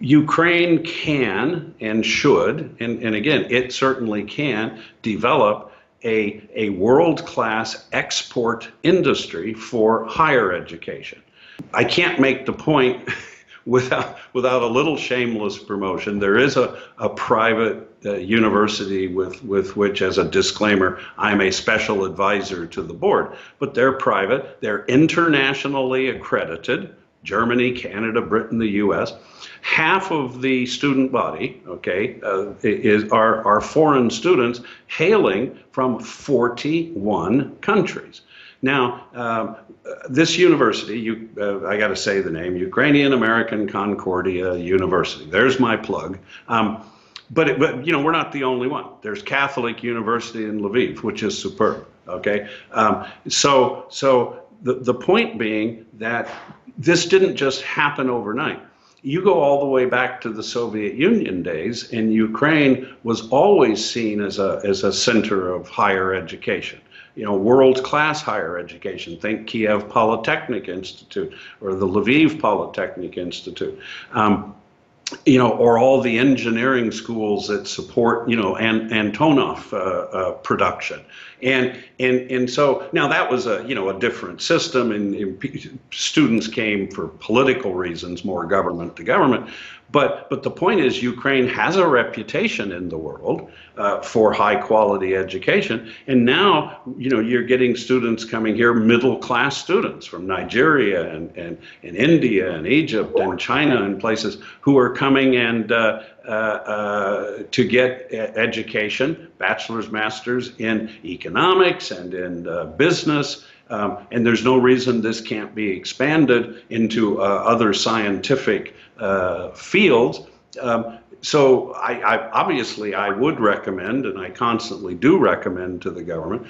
Ukraine can and should, and again, it certainly can develop a world-class export industry for higher education. I can't make the point without a little shameless promotion. There is a private university with which, as a disclaimer, I'm a special advisor to the board, but they're private, they're internationally accredited, Germany, Canada, Britain, the US. Half of the student body, okay, are foreign students hailing from 41 countries. Now, this university, I got to say the name, Ukrainian-American Concordia University. There's my plug. But you know, we're not the only one. There's Catholic University in Lviv, which is superb. Okay, so the point being that this didn't just happen overnight. You go all the way back to the Soviet Union days, and Ukraine was always seen as a center of higher education. You know, world-class higher education. Think Kyiv Polytechnic Institute or the Lviv Polytechnic Institute. You know, or all the engineering schools that support, you know, Antonov production, and so now that was a different system, and students came for political reasons, more government to government. But the point is, Ukraine has a reputation in the world for high quality education, and now you're getting students coming here, middle class students from Nigeria and India and Egypt and China and places who are coming and to get education, bachelor's, master's in economics and in business. And there's no reason this can't be expanded into other scientific fields. So I obviously I would recommend, and I constantly do recommend to the government,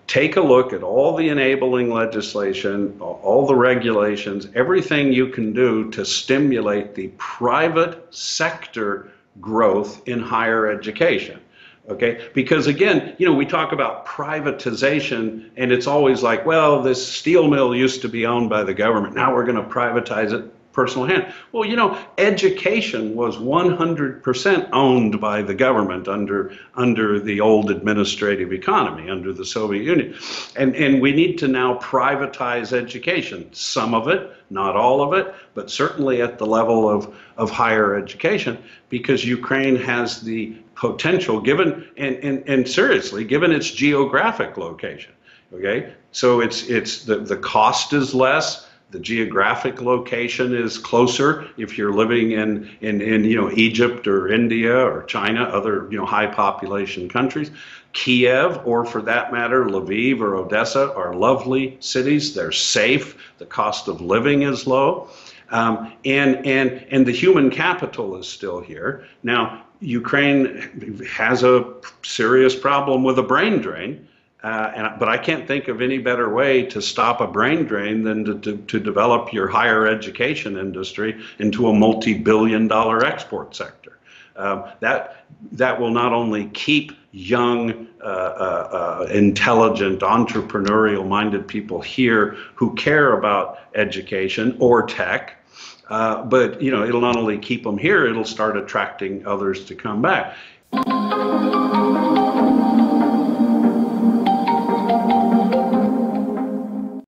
take a look at all the enabling legislation, all the regulations, everything you can do to stimulate the private sector growth in higher education. Okay, because again, we talk about privatization, and it's always like, well, this steel mill used to be owned by the government. Now we're going to privatize it personal hand. Well, education was 100% owned by the government under the old administrative economy, under the Soviet Union. And we need to now privatize education. Some of it, not all of it, but certainly at the level of higher education, because Ukraine has the potential, given and seriously, given its geographic location. Okay, so it's the cost is less. The geographic location is closer if you're living in Egypt or India or China, other high population countries. Kyiv, or for that matter, Lviv or Odessa, are lovely cities. They're safe. The cost of living is low, and the human capital is still here. Now, Ukraine has a serious problem with a brain drain. But I can't think of any better way to stop a brain drain than to develop your higher education industry into a multi-billion-dollar export sector. That will not only keep young, intelligent, entrepreneurial-minded people here who care about education or tech, but it'll not only keep them here, it'll start attracting others to come back.